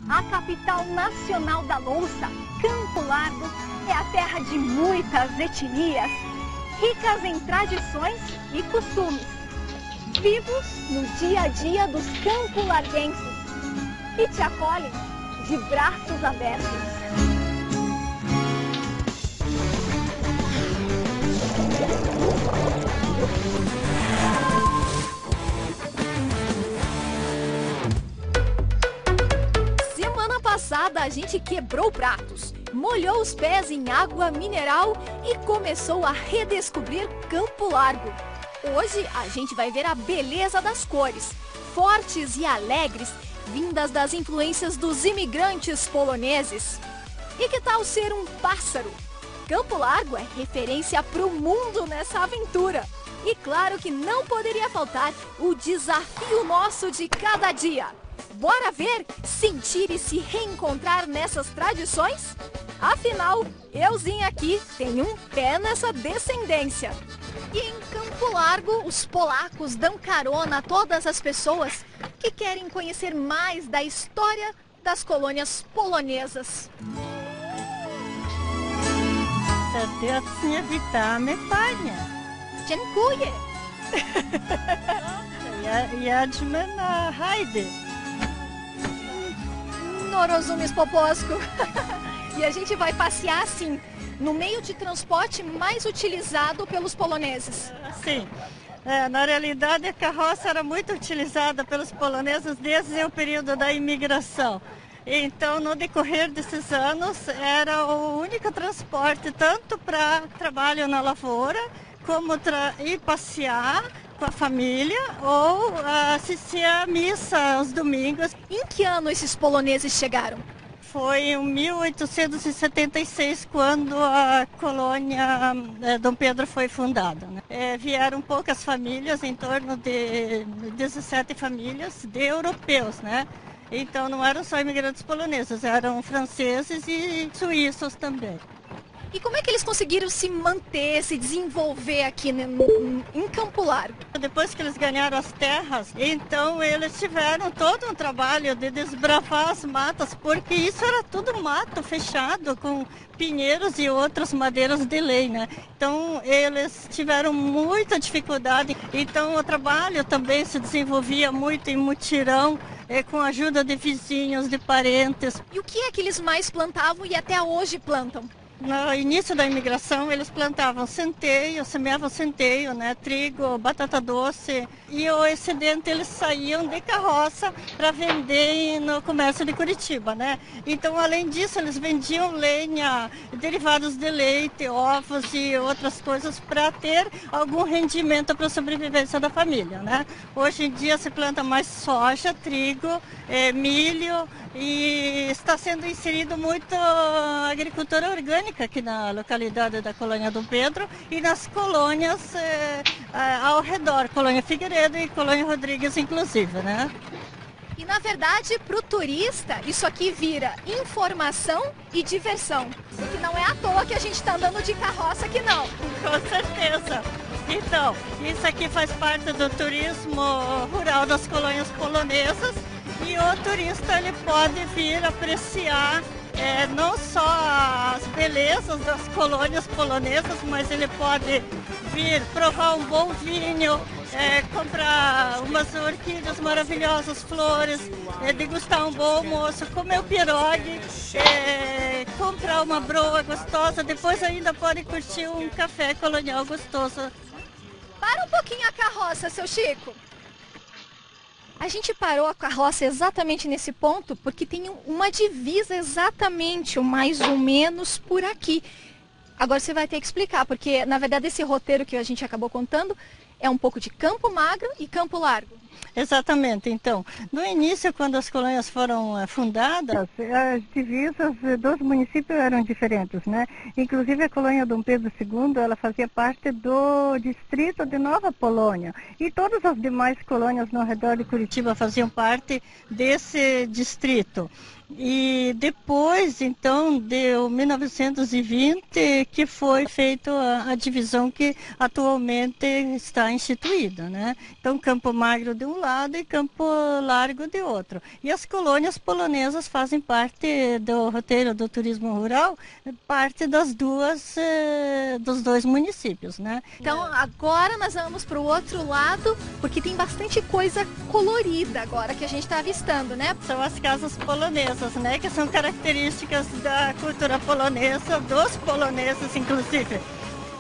A capital nacional da louça, Campo Largo, é a terra de muitas etnias, ricas em tradições e costumes, vivos no dia a dia dos campo-larguenses e te acolhem de braços abertos. Semana passada a gente quebrou pratos, molhou os pés em água mineral e começou a redescobrir Campo Largo. Hoje a gente vai ver a beleza das cores, fortes e alegres, vindas das influências dos imigrantes poloneses. E que tal ser um pássaro? Campo Largo é referência para o mundo nessa aventura. E claro que não poderia faltar o desafio nosso de cada dia. Bora ver, sentir e se reencontrar nessas tradições? Afinal, euzinha aqui tem um pé nessa descendência. E em Campo Largo, os polacos dão carona a todas as pessoas que querem conhecer mais da história das colônias polonesas. Serdecznie witamy Panie. Dziękuję. Jedźmy na Heide. No rozumiesz po polsku. E a gente vai passear assim, no meio de transporte mais utilizado pelos poloneses. Sim. Na realidade, a carroça era muito utilizada pelos poloneses desde o período da imigração. Então, no decorrer desses anos, era o único transporte tanto para trabalho na lavoura, como ir passear com a família ou assistir à missa aos domingos. Em que ano esses poloneses chegaram? Foi em 1876, quando a colônia Dom Pedro foi fundada, né? Vieram poucas famílias, em torno de 17 famílias de europeus, né? Então não eram só imigrantes poloneses, eram franceses e suíços também. E como é que eles conseguiram se manter, se desenvolver aqui em Campo Largo? Depois que eles ganharam as terras, então eles tiveram todo um trabalho de desbravar as matas, porque isso era tudo mato fechado, com pinheiros e outras madeiras de lei, né? Então eles tiveram muita dificuldade, então o trabalho também se desenvolvia muito em mutirão, com a ajuda de vizinhos, de parentes. E o que é que eles mais plantavam e até hoje plantam? No início da imigração, eles plantavam centeio, semeavam centeio, né, trigo, batata doce, e o excedente eles saíam de carroça para vender no comércio de Curitiba, né? Então, além disso, eles vendiam lenha, derivados de leite, ovos e outras coisas para ter algum rendimento para a sobrevivência da família, né? Hoje em dia se planta mais soja, trigo, milho, e está sendo inserido muito a agricultura orgânica aqui na localidade da colônia Dom Pedro e nas colônias ao redor, colônia Figueiredo e colônia Rodrigues inclusive, né? E na verdade, para o turista, isso aqui vira informação e diversão. Porque não é à toa que a gente está andando de carroça aqui não. Com certeza. Então, isso aqui faz parte do turismo rural das colônias polonesas. E o turista ele pode vir apreciar não só as belezas das colônias polonesas, mas ele pode vir provar um bom vinho, comprar umas orquídeas maravilhosas, flores, degustar um bom almoço, comer o pirogue, comprar uma broa gostosa, depois ainda pode curtir um café colonial gostoso. Para um pouquinho a carroça, seu Chico. A gente parou a carroça exatamente nesse ponto porque tem uma divisa exatamente, ou mais ou menos, por aqui. Agora você vai ter que explicar, porque na verdade esse roteiro que a gente acabou contando é um pouco de Campo Magro e Campo Largo. Exatamente. Então, no início, quando as colônias foram fundadas, as divisas dos municípios eram diferentes, né? Inclusive a colônia Dom Pedro II, ela fazia parte do distrito de Nova Polônia. E todas as demais colônias no redor de Curitiba faziam parte desse distrito. E depois, então, deu 1920 que foi feita a divisão que atualmente está instituída, né? Então, Campo Magro de um lado e Campo Largo de outro. E as colônias polonesas fazem parte do roteiro do turismo rural, parte dos dois municípios, né? Então agora nós vamos para o outro lado, porque tem bastante coisa colorida agora que a gente está avistando, né? São as casas polonesas, né? Que são características da cultura polonesa, dos poloneses, inclusive.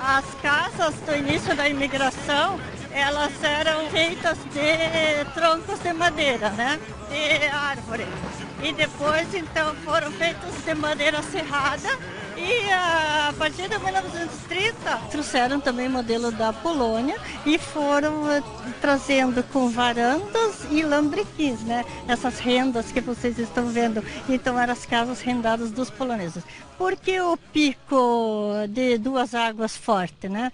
As casas do início da imigração, elas eram feitas de troncos de madeira, né? De árvore. E depois, então, foram feitos de madeira serrada. E a partir de 1930, trouxeram também modelo da Polônia e foram trazendo com varandas e lambrequins, né? Essas rendas que vocês estão vendo. Então, eram as casas rendadas dos poloneses. Porque o pico de duas águas forte, né?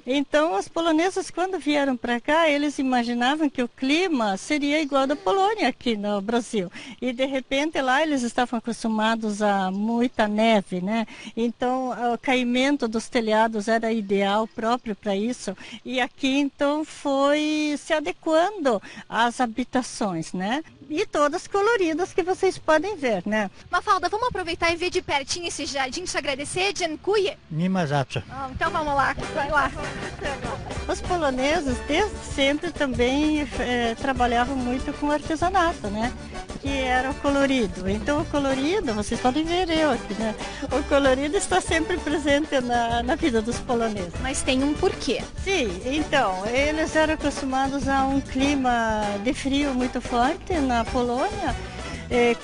Então, os poloneses, quando vieram para cá, eles imaginavam que o clima seria igual ao da Polônia aqui no Brasil. E, de repente, lá eles estavam acostumados a muita neve, né? Então, o caimento dos telhados era ideal próprio para isso. E aqui, então, foi se adequando às habitações, né? E todas coloridas que vocês podem ver, né? Mafalda, vamos aproveitar e ver de pertinho esse jardim, te agradecer, Dziękuję. Nie ma za co. Então vamos lá, vai lá. Os poloneses, desde sempre, também trabalhavam muito com artesanato, né? Que era o colorido. Então, o colorido, vocês podem ver eu aqui, né? O colorido está sempre presente na vida dos poloneses. Mas tem um porquê. Sim, então, eles eram acostumados a um clima de frio muito forte na Polônia.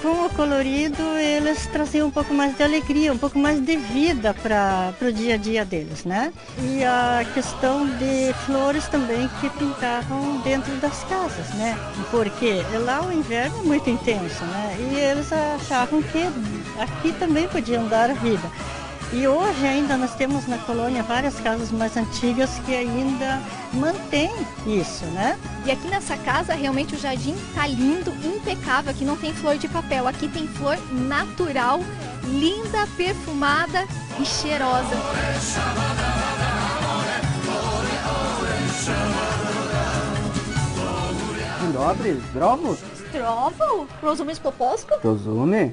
Com o colorido, eles traziam um pouco mais de alegria, um pouco mais de vida para o dia a dia deles, né? E a questão de flores também que pintavam dentro das casas, né? Porque lá o inverno é muito intenso, né? E eles achavam que aqui também podiam dar a vida. E hoje ainda nós temos na colônia várias casas mais antigas que ainda mantêm isso, né? E aqui nessa casa, realmente o jardim tá lindo, impecável. Aqui não tem flor de papel, aqui tem flor natural, linda, perfumada e cheirosa. Dzień dobry, zdrowo? Zdrowo? Rozumiesz po polsku? Rozumie?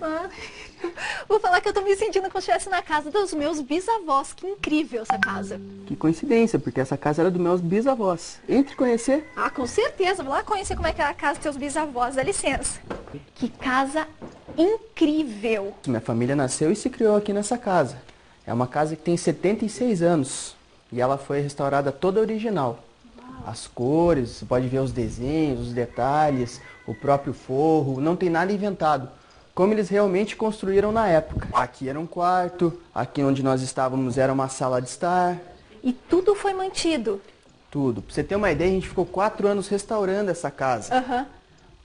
Vou falar que eu tô me sentindo como se estivesse na casa dos meus bisavós. Que incrível essa casa. Que coincidência, porque essa casa era dos meus bisavós. Entre conhecer. Ah, com certeza. Vou lá conhecer como é que era a casa dos teus bisavós. Dá licença. Que casa incrível. Minha família nasceu e se criou aqui nessa casa. É uma casa que tem 76 anos. E ela foi restaurada toda original. As cores, você pode ver os desenhos, os detalhes, o próprio forro. Não tem nada inventado. Como eles realmente construíram na época. Aqui era um quarto, aqui onde nós estávamos era uma sala de estar. E tudo foi mantido. Tudo. Pra você ter uma ideia, a gente ficou 4 anos restaurando essa casa.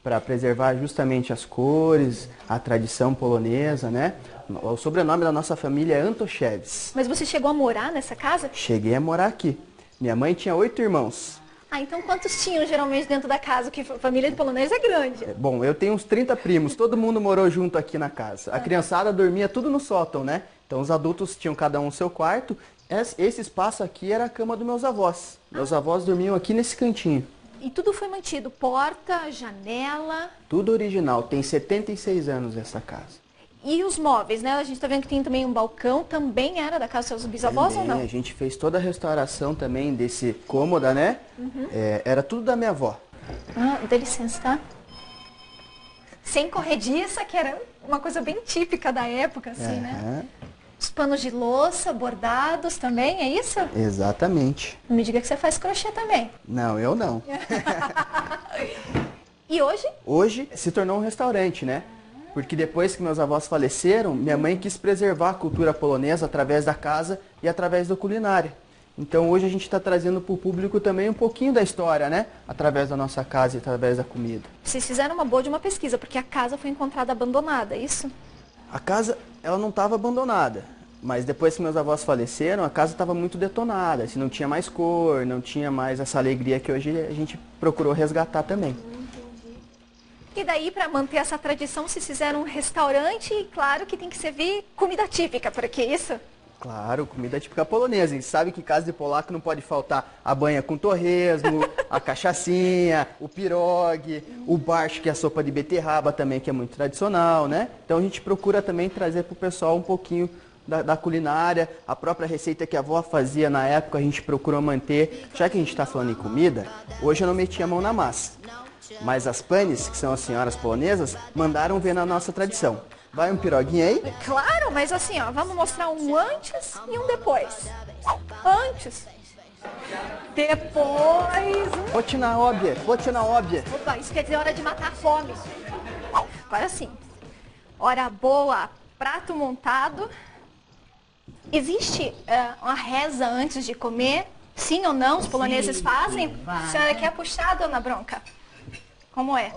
Para preservar justamente as cores, a tradição polonesa, né? O sobrenome da nossa família é Antoszewicz. Mas você chegou a morar nessa casa? Cheguei a morar aqui. Minha mãe tinha 8 irmãos. Ah, então quantos tinham geralmente dentro da casa? Porque a família de polonês é grande. Bom, eu tenho uns 30 primos, todo mundo morou junto aqui na casa. A criançada dormia tudo no sótão, né? Então os adultos tinham cada um o seu quarto. Esse espaço aqui era a cama dos meus avós. Meus avós dormiam aqui nesse cantinho. E tudo foi mantido? Porta, janela? Tudo original, tem 76 anos essa casa. E os móveis, né? A gente tá vendo que tem também um balcão, também era da casa dos seus bisavós também, ou não? A gente fez toda a restauração também desse cômoda, né? Era tudo da minha avó. Ah, dá licença, tá? Sem corrediça, que era uma coisa bem típica da época, assim, né? Os panos de louça, bordados também, é isso? Exatamente. Não me diga que você faz crochê também. Não, eu não. E hoje? Hoje se tornou um restaurante, né? Porque depois que meus avós faleceram, minha mãe quis preservar a cultura polonesa através da casa e através da culinária. Então hoje a gente está trazendo para o público também um pouquinho da história, né? Através da nossa casa e através da comida. Vocês fizeram uma boa de uma pesquisa, porque a casa foi encontrada abandonada, é isso? A casa, ela não estava abandonada. Mas depois que meus avós faleceram, a casa estava muito detonada. Assim, não tinha mais cor, não tinha mais essa alegria que hoje a gente procurou resgatar também. E daí, para manter essa tradição, vocês fizeram um restaurante e claro que tem que servir comida típica, por que isso? Claro, comida típica polonesa. A gente sabe que em casa de polaco não pode faltar a banha com torresmo, a cachaçinha, o pirogue, o barszcz, que é a sopa de beterraba também, que é muito tradicional, né? Então a gente procura também trazer para o pessoal um pouquinho da culinária, a própria receita que a avó fazia na época, a gente procurou manter. Já que a gente está falando em comida, hoje eu não meti a mão na massa. Mas as panes, que são as senhoras polonesas, mandaram ver na nossa tradição. Vai um piroguinho aí? Claro, mas assim, ó, vamos mostrar um antes e um depois. Antes. Depois. Rotina óbvia, rotina óbvia. Opa, isso quer dizer hora de matar a fome. Agora sim. Hora boa, prato montado. Existe uma reza antes de comer? Sim ou não? Os poloneses fazem? A senhora quer puxar, dona Bronca? Como é?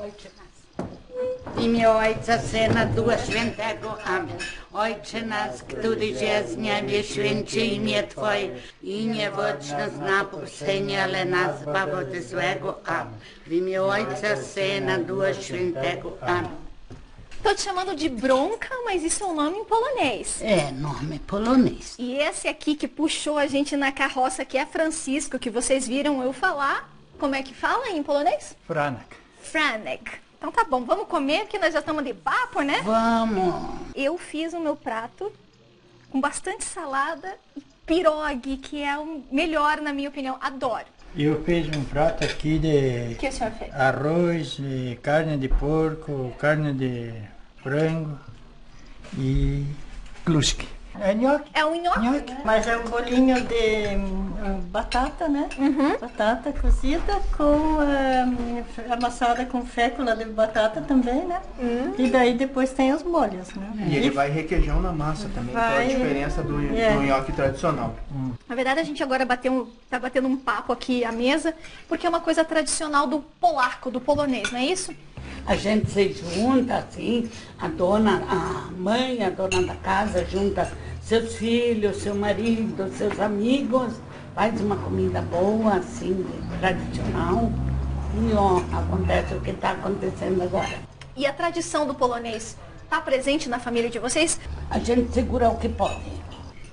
W imię Ojca, Syna, Ducha Świętego. Amen. Ojcze nasz, któryś jest w niebie, święci imię Twoje i nie wódź nas na pustynię, ale nas zbaw od złego. Amen. W imię Ojca, Syna, Ducha Świętego. Amen. Tô te chamando de Bronca, mas isso é um nome em polonês. É nome polonês. E esse aqui que puxou a gente na carroça, que é Francisco, que vocês viram eu falar. Como é que fala em polonês? Franek. Franek. Então tá bom, vamos comer, que nós já estamos de papo, né? Vamos. Eu fiz o meu prato com bastante salada e pirogue, que é o melhor, na minha opinião. Adoro. Eu fiz um prato aqui O de que o senhor fez? arroz, de carne de porco, carne de frango e kluski. É nhoque. É um nhoque? Nhoque. Mas é um bolinho de batata, né? Batata cozida com amassada com fécula de batata também, né? E daí depois tem os molhos, né? E ele vai requeijão na massa também, que é a Vai. diferença do nhoque tradicional. Na verdade, a gente agora tá batendo um papo aqui à mesa, porque é uma coisa tradicional do polaco, do polonês, não é isso? A gente se junta assim, a mãe, a dona da casa, junta seus filhos, seu marido, seus amigos, faz uma comida boa, assim, tradicional. E ó, acontece o que está acontecendo agora. E a tradição do polonês tá presente na família de vocês? A gente segura o que pode.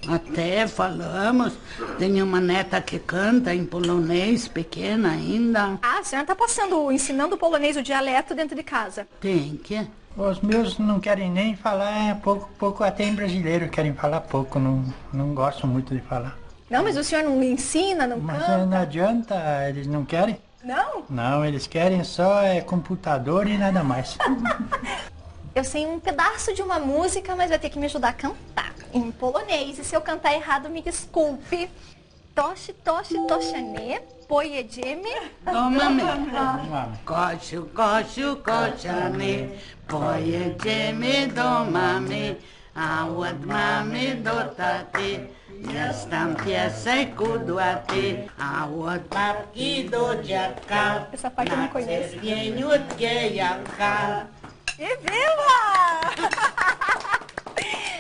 Até falamos, tem uma neta que canta em polonês, pequena ainda. Ah, a senhora tá ensinando o polonês, o dialeto dentro de casa. Tem que. Os meus não querem nem falar, pouco até em brasileiro querem falar pouco, não gostam muito de falar. Não, mas o senhor não ensina, não Mas canta? não adianta, eles não querem. Não? Não, eles querem só computador e nada mais. Eu sei um pedaço de uma música, mas vai ter que me ajudar a cantar em polonês. E se eu cantar errado, me desculpe. Toshi, toshi, toshane, pojedziemy. Domamy. Kosiu, kosiu, kosiany, pojedziemy do mamy, a od mamy do taty. Jest tam piesek kudłaty, a od babki do dziadka, Essa parte eu não na conheço. czerwieniutkie jabłka. E viva!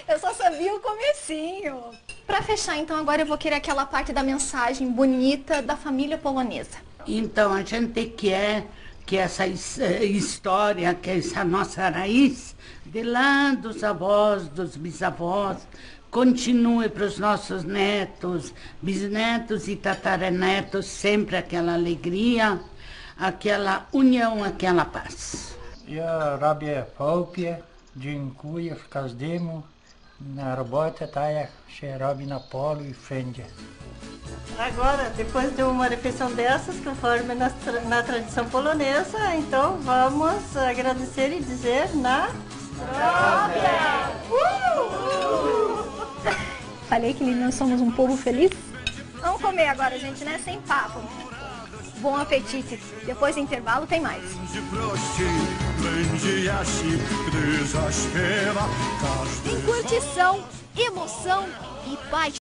Eu só sabia o comecinho. Pra fechar, então, agora eu vou querer aquela parte da mensagem bonita da família polonesa. Então a gente quer que essa história, que essa nossa raiz, de lá dos avós, dos bisavós, continue para os nossos netos, bisnetos e tataranetos, sempre aquela alegria, aquela união, aquela paz. Ja robię fałpie, dziękuję w każdemu. Na robota tá, się robi na polo e wszędzie. Agora, depois de uma refeição dessas, conforme na tradição polonesa, então vamos agradecer e dizer na... Falei que nós somos um povo feliz? Vamos comer agora, gente, né? Sem papo. Bom apetite. Depois do intervalo tem mais. Tem curtição, emoção e paixão.